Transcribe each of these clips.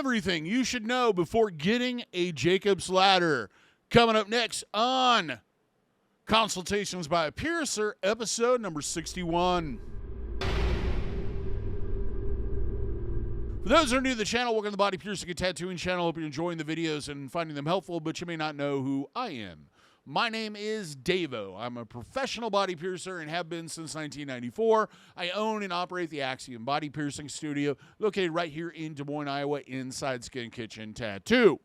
Everything you should know before getting a Jacob's Ladder. Coming up next on Consultations by a Piercer, episode number 61. For those that are new to the channel, welcome to the Body Piercing and Tattooing channel. Hope you're enjoying the videos and finding them helpful, but you may not know who I am. My name is DaVo. I'm a professional body piercer and have been since 1994. I own and operate the Axiom Body Piercing Studio, located right here in Des Moines, Iowa, inside Skin Kitchen Tattoo.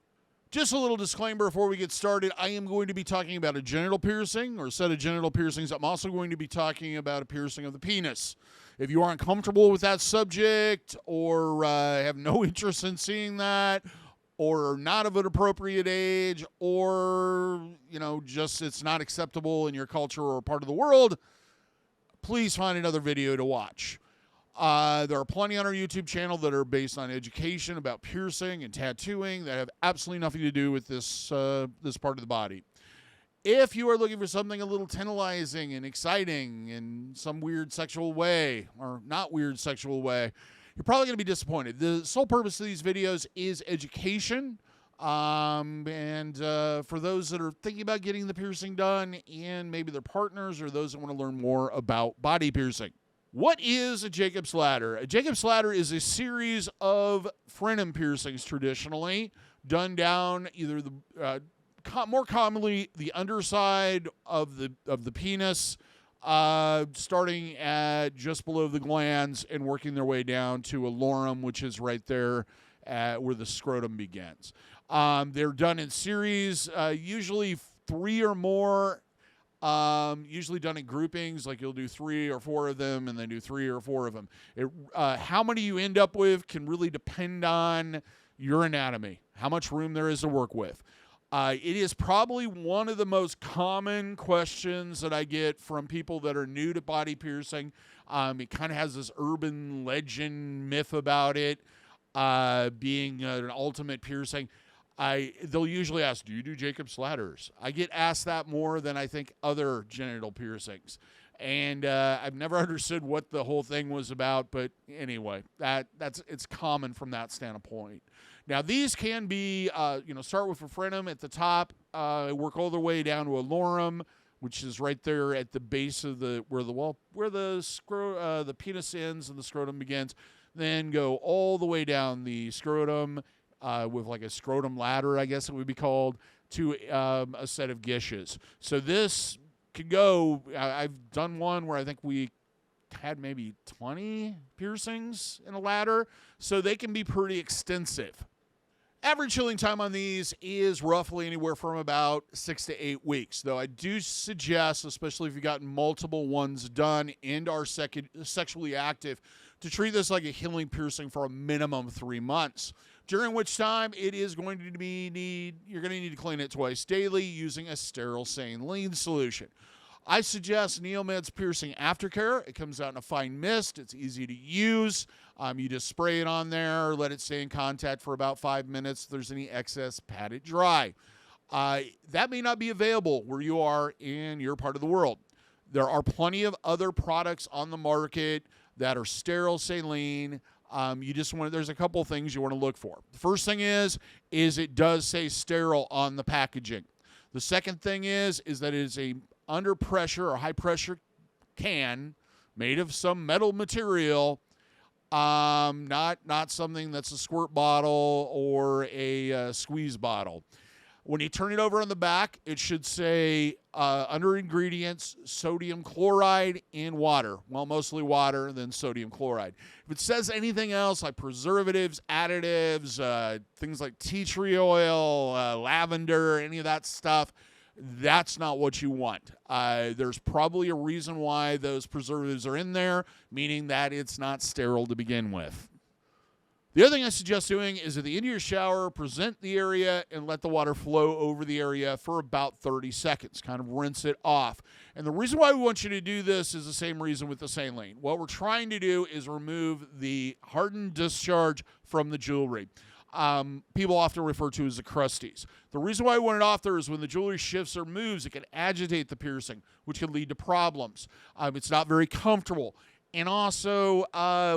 Just a little disclaimer before we get started. I am going to be talking about a genital piercing or a set of genital piercings. I'm also going to be talking about a piercing of the penis. If you aren't comfortable with that subject or have no interest in seeing that, or not of an appropriate age, or, just it's not acceptable in your culture or part of the world, please find another video to watch. There are plenty on our YouTube channel that are based on education about piercing and tattooing that have absolutely nothing to do with this part of the body. If you are looking for something a little tantalizing and exciting in some weird sexual way, or not weird sexual way, you're probably going to be disappointed. The sole purpose of these videos is education. And for those that are thinking about getting the piercing done and maybe their partners or those that want to learn more about body piercing. What is a Jacob's Ladder? A Jacob's Ladder is a series of frenum piercings traditionally done down either the more commonly the underside of the penis, starting at just below the glands and working their way down to a lorum, which is right there where the scrotum begins. They're done in series, usually 3 or more, usually done in groupings, like you'll do 3 or 4 of them and then do 3 or 4 of them. How many you end up with can really depend on your anatomy, how much room there is to work with. It is probably one of the most common questions that I get from people that are new to body piercing. It kind of has this urban legend myth about it being an ultimate piercing. They'll usually ask, do you do Jacob's Ladders? I get asked that more than I think other genital piercings. And I've never understood what the whole thing was about, but anyway, it's common from that standpoint. Now, these can be, start with a frenum at the top, work all the way down to a lorum, which is right there at the base of where the penis ends and the scrotum begins. Then go all the way down the scrotum with like a scrotum ladder, I guess it would be called, to a set of gishes. So this could go. I've done one where I think we had maybe 20 piercings in a ladder, so they can be pretty extensive. Average healing time on these is roughly anywhere from about 6 to 8 weeks, though I do suggest, especially if you've gotten multiple ones done and are sexually active, to treat this like a healing piercing for a minimum 3 months, during which time it is going to you're going to need to clean it twice daily using a sterile saline solution. I suggest Neomed's Piercing Aftercare. It comes out in a fine mist. It's easy to use. You just spray it on there, let it stay in contact for about 5 minutes. If there's any excess, pat it dry. That may not be available where you are in your part of the world. There are plenty of other products on the market that are sterile saline. There's a couple things you want to look for. The first thing is it does say sterile on the packaging. The second thing is that it is a under pressure or high pressure can made of some metal material, not something that's a squirt bottle or a squeeze bottle. When you turn it over on the back, it should say under ingredients, sodium chloride and water. Well, mostly water, then sodium chloride. If it says anything else like preservatives, additives, things like tea tree oil, lavender, any of that stuff, that's not what you want. There's probably a reason why those preservatives are in there, meaning that it's not sterile to begin with. The other thing I suggest doing is at the end of your shower, present the area and let the water flow over the area for about 30 seconds. Kind of rinse it off. And the reason why we want you to do this is the same reason with the saline. What we're trying to do is remove the hardened discharge from the jewelry. People often refer to as the crusties. The reason why we want it off there is when the jewelry shifts or moves, it can agitate the piercing, which can lead to problems. It's not very comfortable. And also,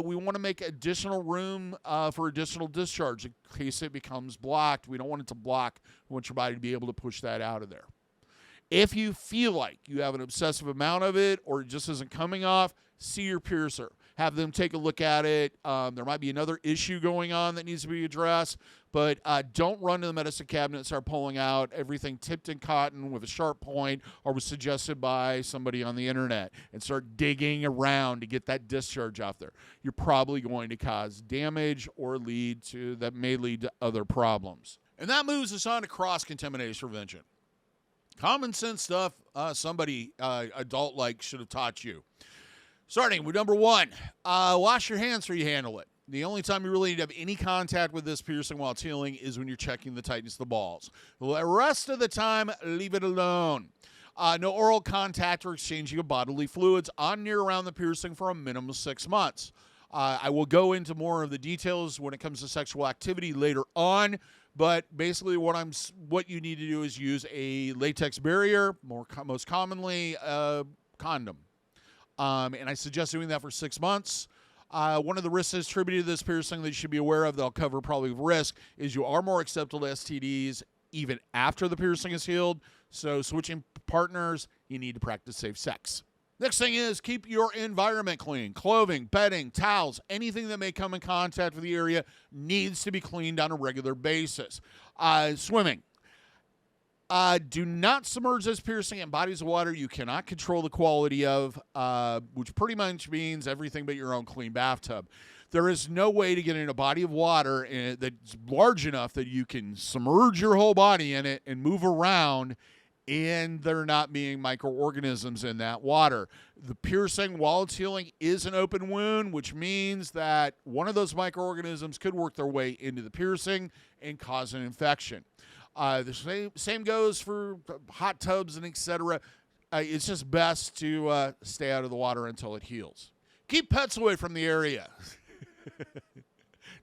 we want to make additional room for additional discharge in case it becomes blocked. We don't want it to block. We want your body to be able to push that out of there. If you feel like you have an excessive amount of it or it just isn't coming off, see your piercer. Have them take a look at it. There might be another issue going on that needs to be addressed, but don't run to the medicine cabinet and start pulling out everything tipped in cotton with a sharp point or was suggested by somebody on the internet and start digging around to get that discharge out there. You're probably going to cause damage or that may lead to other problems. And that moves us on to cross-contamination prevention. Common sense stuff somebody adult-like should have taught you. Starting with number 1, wash your hands before you handle it. The only time you really need to have any contact with this piercing while it's healing is when you're checking the tightness of the balls. The rest of the time, leave it alone. No oral contact or exchanging of bodily fluids on, near, around the piercing for a minimum of 6 months. I will go into more of the details when it comes to sexual activity later on, but basically what you need to do is use a latex barrier, most commonly a condom. And I suggest doing that for 6 months. One of the risks attributed to this piercing that you should be aware of that I'll cover probably with risk is you are more susceptible to STDs even after the piercing is healed. So switching partners, you need to practice safe sex. Next thing is keep your environment clean. Clothing, bedding, towels, anything that may come in contact with the area needs to be cleaned on a regular basis. Swimming. Do not submerge this piercing in bodies of water you cannot control the quality of, which pretty much means everything but your own clean bathtub. There is no way to get in a body of water that's large enough that you can submerge your whole body in it and move around and there not being microorganisms in that water. The piercing, while it's healing, is an open wound, which means that one of those microorganisms could work their way into the piercing and cause an infection. The same goes for hot tubs and etc. It's just best to stay out of the water until it heals. Keep pets away from the area.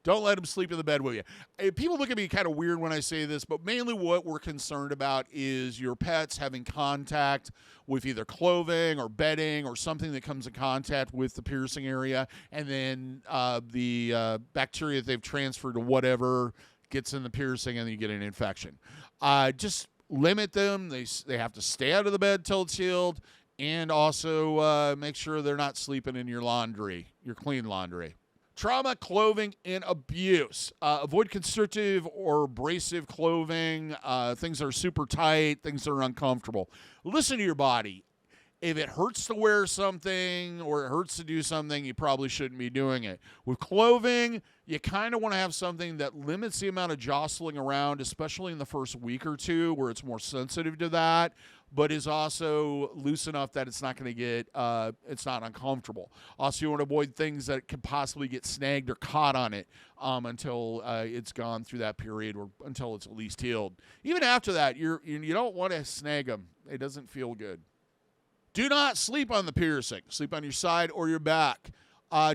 Don't let them sleep in the bed with you. People look at me kind of weird when I say this, but mainly what we're concerned about is your pets having contact with either clothing or bedding or something that comes in contact with the piercing area, and then the bacteria that they've transferred to whatever gets in the piercing and then you get an infection. Just limit them. They have to stay out of the bed till it's healed, and also make sure they're not sleeping in your laundry, your clean laundry. Trauma, clothing, and abuse. Avoid constrictive or abrasive clothing, things that are super tight, things that are uncomfortable. Listen to your body. If it hurts to wear something or it hurts to do something, you probably shouldn't be doing it. With clothing, you kind of want to have something that limits the amount of jostling around, especially in the first week or two where it's more sensitive to that, but is also loose enough that it's not going to get, it's not uncomfortable. Also, you want to avoid things that could possibly get snagged or caught on it until it's gone through that period or until it's at least healed. Even after that, you don't want to snag them. It doesn't feel good. Do not sleep on the piercing. Sleep on your side or your back.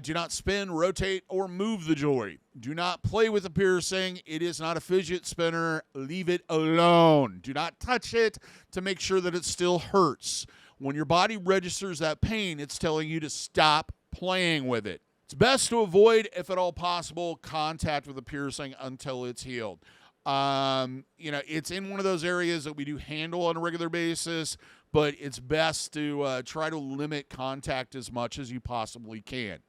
Do not spin, rotate, or move the jewelry. Do not play with the piercing. It is not a fidget spinner. Leave it alone. Do not touch it to make sure that it still hurts. When your body registers that pain, it's telling you to stop playing with it. It's best to avoid, if at all possible, contact with the piercing until it's healed. It's in one of those areas that we do handle on a regular basis, but it's best to try to limit contact as much as you possibly can.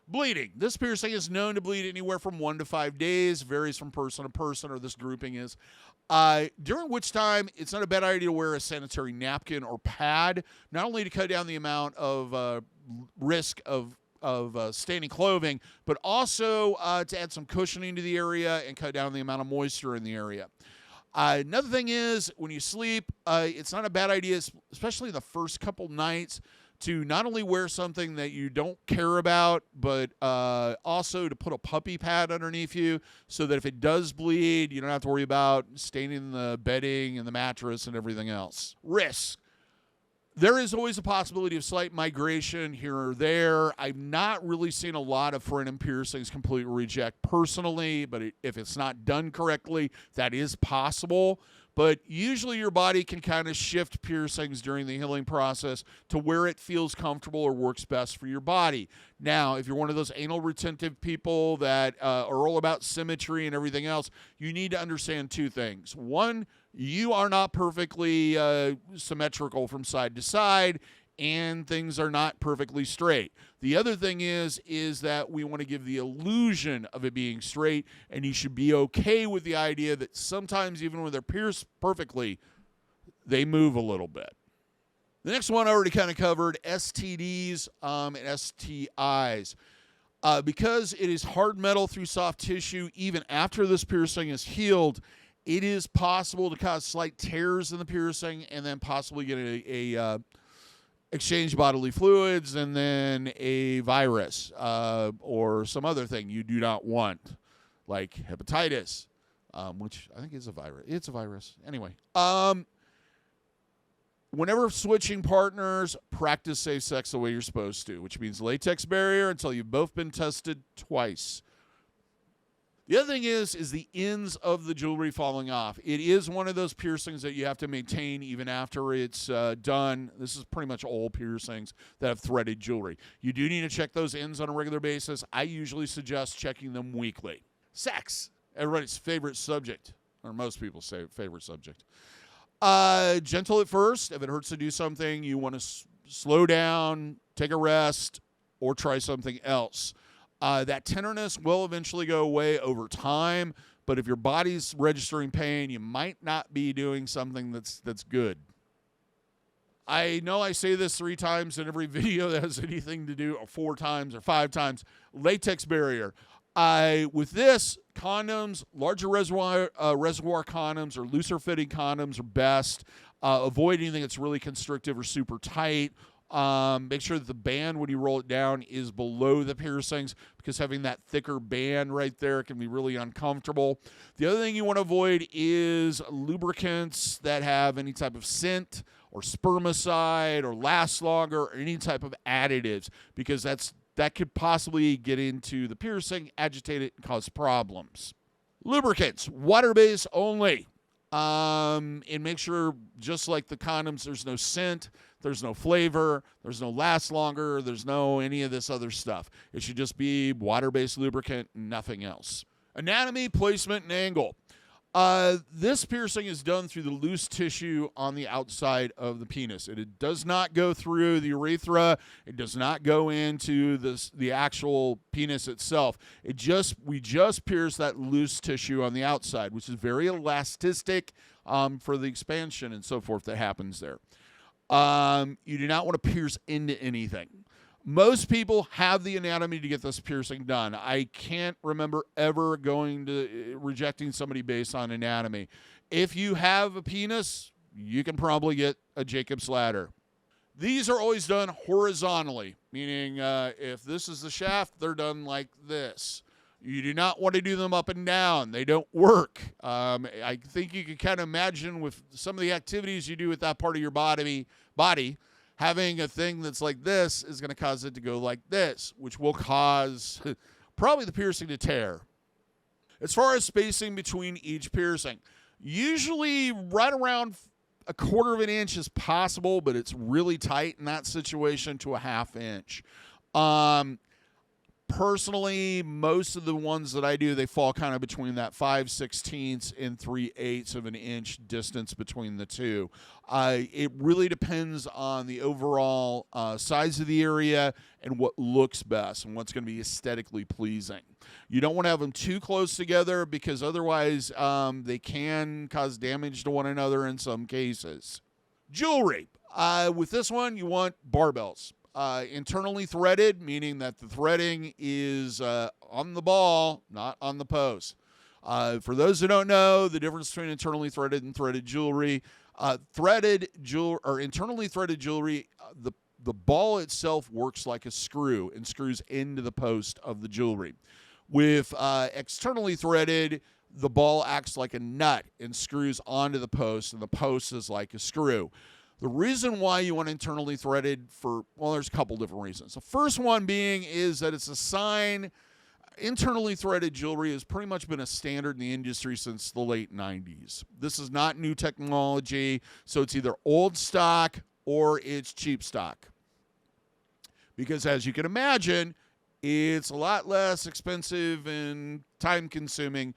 Bleeding. This piercing is known to bleed anywhere from 1 to 5 days, varies from person to person, or this grouping is. During which time, it's not a bad idea to wear a sanitary napkin or pad, not only to cut down the amount of risk of staining clothing, but also to add some cushioning to the area and cut down the amount of moisture in the area. Another thing is, when you sleep, it's not a bad idea, especially the first couple nights, to not only wear something that you don't care about, but also to put a puppy pad underneath you so that if it does bleed, you don't have to worry about staining the bedding and the mattress and everything else. Risk. There is always a possibility of slight migration here or there. I've not really seen a lot of frenum piercings completely reject personally, but if it's not done correctly, that is possible. But usually your body can kind of shift piercings during the healing process to where it feels comfortable or works best for your body. Now, if you're one of those anal retentive people that are all about symmetry and everything else, you need to understand two things. One, you are not perfectly symmetrical from side to side, and things are not perfectly straight. The other thing is that we want to give the illusion of it being straight, and you should be okay with the idea that sometimes even when they're pierced perfectly, they move a little bit. The next one I already kind of covered, STDs and STIs. Because it is hard metal through soft tissue, even after this piercing is healed, it is possible to cause slight tears in the piercing and then possibly get a exchange bodily fluids and then a virus or some other thing you do not want, like hepatitis, which I think is a virus. It's a virus. Anyway, whenever switching partners, practice safe sex the way you're supposed to, which means latex barrier until you've both been tested twice. The other thing is the ends of the jewelry falling off. It is one of those piercings that you have to maintain even after it's done. This is pretty much all piercings that have threaded jewelry. You do need to check those ends on a regular basis. I usually suggest checking them weekly. Sex, everybody's favorite subject, or most people's favorite subject. Gentle at first. If it hurts to do something, you want to slow down, take a rest, or try something else. That tenderness will eventually go away over time, but if your body's registering pain, you might not be doing something that's good. I know I say this 3 times in every video that has anything to do, or 4 times or 5 times. Latex barrier. With this, condoms, larger reservoir condoms or looser fitting condoms are best. Avoid anything that's really constrictive or super tight. Make sure that the band, when you roll it down, is below the piercings, because having that thicker band right there can be really uncomfortable. The other thing you want to avoid is lubricants that have any type of scent or spermicide or last longer or any type of additives, because that could possibly get into the piercing, agitate it, and cause problems. Lubricants, water-based only. And make sure, just like the condoms, there's no scent, there's no flavor, there's no last longer, there's no any of this other stuff. It should just be water-based lubricant and nothing else. Anatomy, placement, and angle. This piercing is done through the loose tissue on the outside of the penis. It does not go through the urethra. It does not go into the actual penis itself. We just pierce that loose tissue on the outside, which is very elastic for the expansion and so forth that happens there. You do not want to pierce into anything. Most people have the anatomy to get this piercing done. I can't remember ever rejecting somebody based on anatomy. If you have a penis, you can probably get a Jacob's ladder. These are always done horizontally, meaning if this is the shaft, they're done like this. You do not want to do them up and down. They don't work. I think you can kind of imagine with some of the activities you do with that part of your body, having a thing that's like this is going to cause it to go like this, which will cause probably the piercing to tear. As far as spacing between each piercing, usually right around 1/4 of an inch is possible, but it's really tight in that situation to 1/2 inch. Personally, most of the ones that I do, they fall kind of between that 5/16 and 3/8 of an inch distance between the two. It really depends on the overall size of the area and what looks best and what's going to be aesthetically pleasing. You don't want to have them too close together, because otherwise they can cause damage to one another in some cases. Jewelry. With this one, you want barbells. Internally threaded, meaning that the threading is on the ball, not on the post. For those who don't know the difference between internally threaded and threaded jewelry, internally threaded jewelry, the ball itself works like a screw and screws into the post of the jewelry. With externally threaded, the ball acts like a nut and screws onto the post, and the post is like a screw. The reason why you want internally threaded there's a couple different reasons. The first one being is that it's a sign, internally threaded jewelry has pretty much been a standard in the industry since the late 90s. This is not new technology, so it's either old stock or it's cheap stock. Because as you can imagine, it's a lot less expensive and time-consuming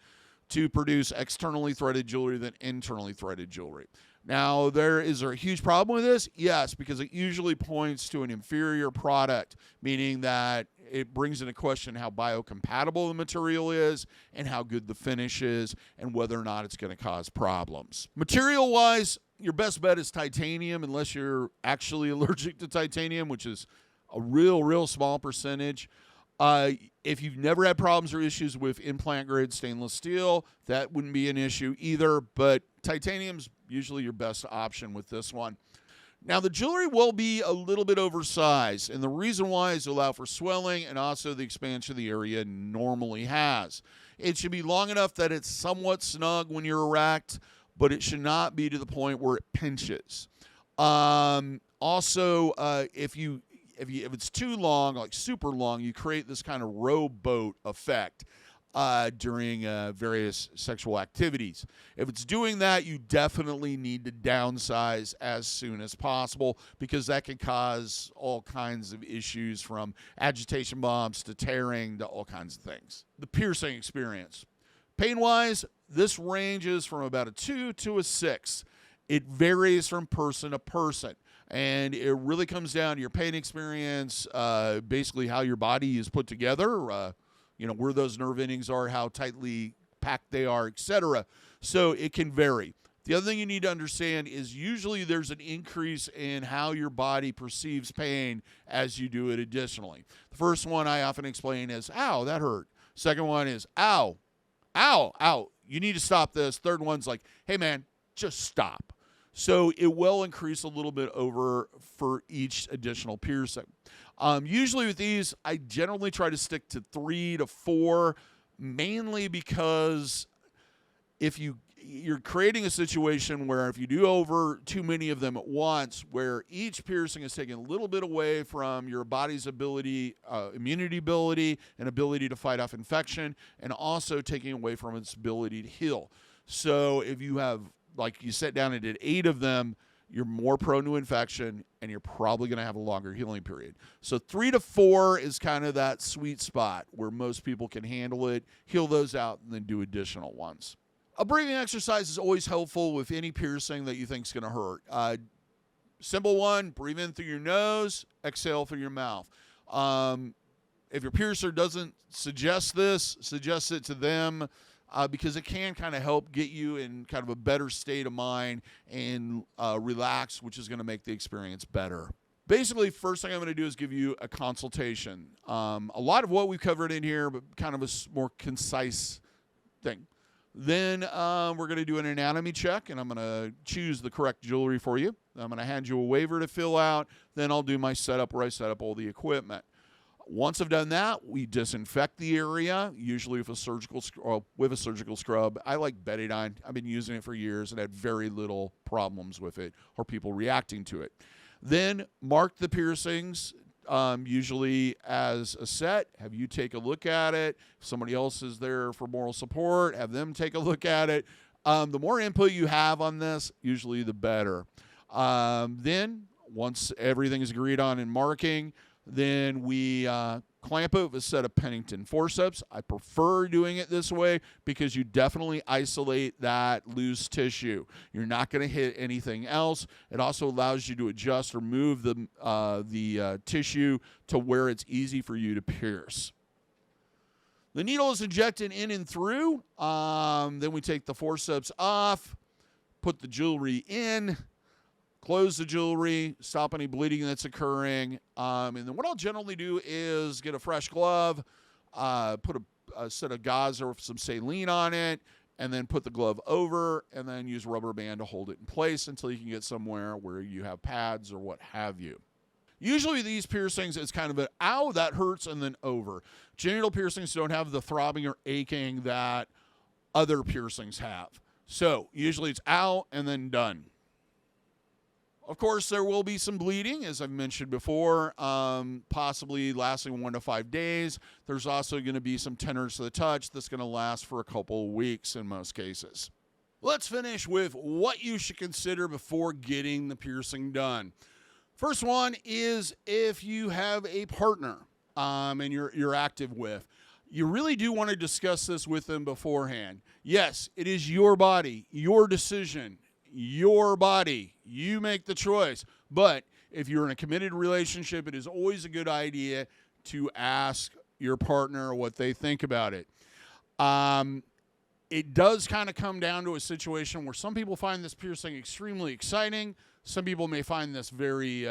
to produce externally threaded jewelry than internally threaded jewelry. Now, is there a huge problem with this? Yes, because it usually points to an inferior product, meaning that it brings into question how biocompatible the material is and how good the finish is and whether or not it's going to cause problems. Material-wise, your best bet is titanium unless you're actually allergic to titanium, which is a real small percentage. If you've never had problems or issues with implant-grade stainless steel, that wouldn't be an issue either, but titanium's usually your best option with this one. Now, the jewelry will be a little bit oversized, and the reason why is to allow for swelling and also the expansion of the area it normally has. It should be long enough that it's somewhat snug when you're erect, but it should not be to the point where it pinches. Also, if it's too long, like super long, you create this kind of rowboat effect during various sexual activities. If it's doing that, you definitely need to downsize as soon as possible because that can cause all kinds of issues from agitation bumps to tearing to all kinds of things. The piercing experience. Pain-wise, this ranges from about a 2 to a 6. It varies from person to person. And it really comes down to your pain experience, basically how your body is put together, where those nerve endings are, how tightly packed they are, etc. So it can vary. The other thing you need to understand is usually there's an increase in how your body perceives pain as you do it additionally. The first one I often explain is, ow, that hurt. Second one is, ow, ow, ow, you need to stop this. Third one's like, hey, man, just stop. So it will increase a little bit over for each additional piercing. Usually with these, I generally try to stick to 3 to 4, mainly because if you're creating a situation where if you do over too many of them at once, where each piercing is taking a little bit away from your body's ability, immunity ability, and ability to fight off infection, and also taking away from its ability to heal. So if you have, like you sat down and did 8 of them, you're more prone to infection, and you're probably going to have a longer healing period. So 3 to 4 is kind of that sweet spot where most people can handle it, heal those out, and then do additional ones. A breathing exercise is always helpful with any piercing that you think is going to hurt. Simple one, breathe in through your nose, exhale through your mouth. If your piercer doesn't suggest this, suggest it to them. Because it can kind of help get you in kind of a better state of mind and relax, which is going to make the experience better. Basically, first thing I'm going to do is give you a consultation. A lot of what we've covered in here, but kind of a more concise thing. Then we're going to do an anatomy check, and I'm going to choose the correct jewelry for you. I'm going to hand you a waiver to fill out. Then I'll do my setup where I set up all the equipment. Once I've done that, we disinfect the area, usually with a surgical scrub. I like Betadine. I've been using it for years and had very little problems with it or people reacting to it. Then mark the piercings, usually as a set. Have you take a look at it. If somebody else is there for moral support, have them take a look at it. The more input you have on this, usually the better. Then, once everything is agreed on in marking, then we clamp it with a set of Pennington forceps. I prefer doing it this way because you definitely isolate that loose tissue. You're not going to hit anything else. It also allows you to adjust or move the tissue to where it's easy for you to pierce. The needle is injected in and through. Then we take the forceps off, put the jewelry in, close the jewelry, stop any bleeding that's occurring. And then what I'll generally do is get a fresh glove, put a set of gauze or some saline on it, and then put the glove over, and then use a rubber band to hold it in place until you can get somewhere where you have pads or what have you. Usually these piercings, it's kind of an, ow, that hurts, and then over. Genital piercings don't have the throbbing or aching that other piercings have. So usually it's ow, and then done. Of course, there will be some bleeding, as I've mentioned before, possibly lasting 1 to 5 days. There's also going to be some tenderness to the touch that's going to last for a couple of weeks in most cases. Let's finish with what you should consider before getting the piercing done. First one is if you have a partner and you're active with. You really do want to discuss this with them beforehand. Yes, it is your body, your decision, your body. You make the choice. But if you're in a committed relationship, it is always a good idea to ask your partner what they think about it. It does kind of come down to a situation where some people find this piercing extremely exciting. Some people may find this very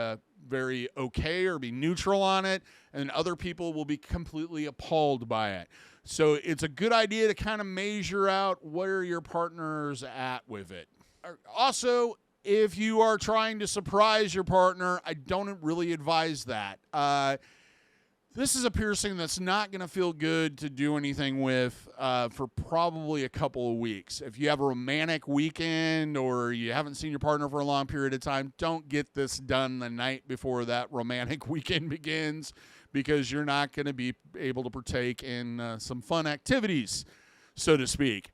okay or be neutral on it, and other people will be completely appalled by it. So it's a good idea to kind of measure out where your partner's at with it. Also, if you are trying to surprise your partner, I don't really advise that. This is a piercing that's not going to feel good to do anything with for probably a couple of weeks. If you have a romantic weekend or you haven't seen your partner for a long period of time, don't get this done the night before that romantic weekend begins, because you're not going to be able to partake in some fun activities, so to speak.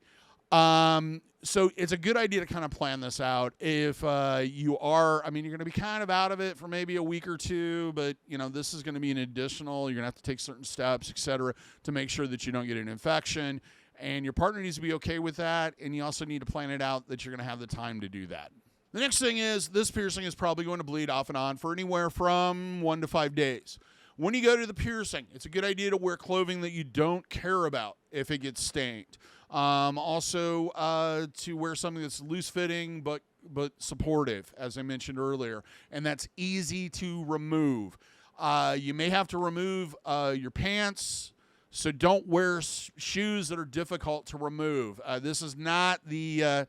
So it's a good idea to kind of plan this out. If you are, you're going to be kind of out of it for maybe a week or two, but, this is going to be an additional. You're going to have to take certain steps, et cetera, to make sure that you don't get an infection. And your partner needs to be okay with that, and you also need to plan it out that you're going to have the time to do that. The next thing is this piercing is probably going to bleed off and on for anywhere from 1 to 5 days. When you go to the piercing, it's a good idea to wear clothing that you don't care about if it gets stained. Also, to wear something that's loose-fitting but supportive, as I mentioned earlier, and that's easy to remove. You may have to remove your pants, so don't wear shoes that are difficult to remove. This is not the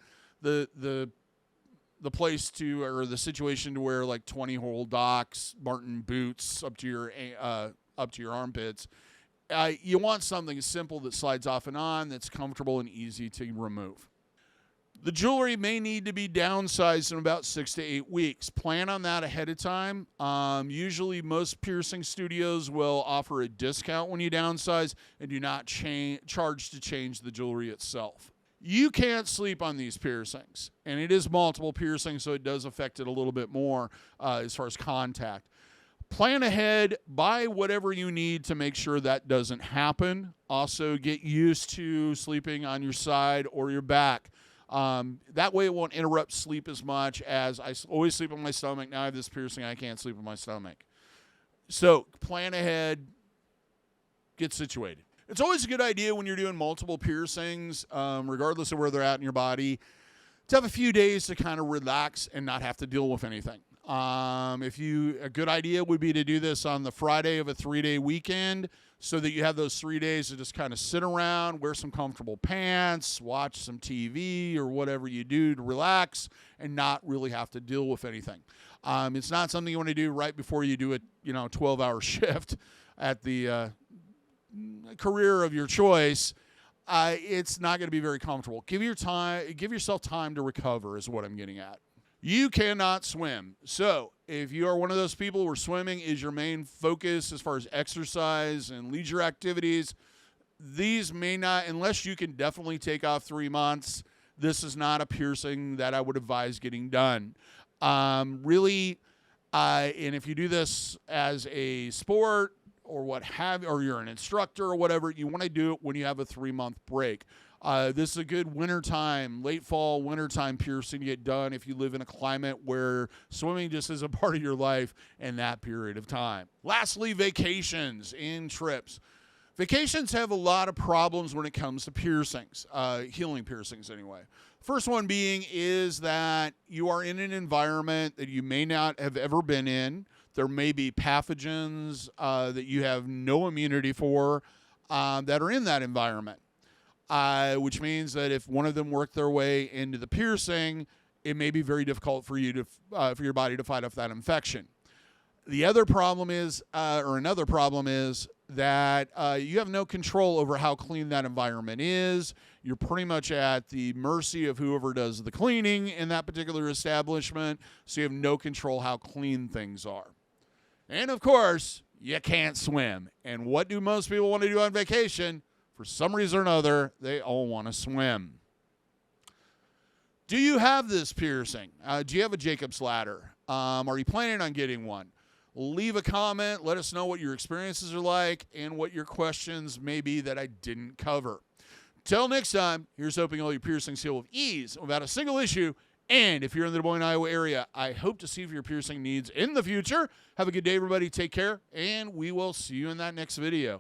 place to, or the situation to wear like 20-hole Docs, Martin boots up to your armpits. You want something simple that slides off and on, that's comfortable and easy to remove. The jewelry may need to be downsized in about 6 to 8 weeks. Plan on that ahead of time. Usually most piercing studios will offer a discount when you downsize and do not charge to change the jewelry itself. You can't sleep on these piercings, and it is multiple piercings, so it does affect it a little bit more as far as contact. Plan ahead, buy whatever you need to make sure that doesn't happen. Also, get used to sleeping on your side or your back. That way it won't interrupt sleep as much. As I always sleep on my stomach. Now I have this piercing, I can't sleep on my stomach. So plan ahead, get situated. It's always a good idea when you're doing multiple piercings, regardless of where they're at in your body, to have a few days to kind of relax and not have to deal with anything. A good idea would be to do this on the Friday of a 3-day weekend, so that you have those 3 days to just kind of sit around, wear some comfortable pants, watch some TV or whatever you do to relax and not really have to deal with anything. It's not something you want to do right before you do a 12-hour shift at the career of your choice. It's not going to be very comfortable. Give yourself time to recover is what I'm getting at. You cannot swim. So if you are one of those people where swimming is your main focus as far as exercise and leisure activities, these may not, unless you can definitely take off 3 months, this is not a piercing that I would advise getting done. And if you do this as a sport or or you're an instructor or whatever, you want to do it when you have a 3-month break. This is a good wintertime, late fall, wintertime piercing to get done if you live in a climate where swimming just is a part of your life in that period of time. Lastly, vacations and trips. Vacations have a lot of problems when it comes to piercings, healing piercings anyway. First one being is that you are in an environment that you may not have ever been in. There may be pathogens that you have no immunity for that are in that environment. Which means that if one of them worked their way into the piercing, it may be very difficult for you for your body to fight off that infection. The other problem is, another problem is that you have no control over how clean that environment is. You're pretty much at the mercy of whoever does the cleaning in that particular establishment, so you have no control how clean things are. And, of course, you can't swim. And what do most people want to do on vacation? For some reason or another, they all want to swim. Do you have this piercing? Do you have a Jacob's ladder? Are you planning on getting one? Leave a comment. Let us know what your experiences are like and what your questions may be that I didn't cover. Till next time, here's hoping all your piercings heal with ease without a single issue. And if you're in the Des Moines, Iowa area, I hope to see if your piercing needs in the future. Have a good day, everybody. Take care, and we will see you in that next video.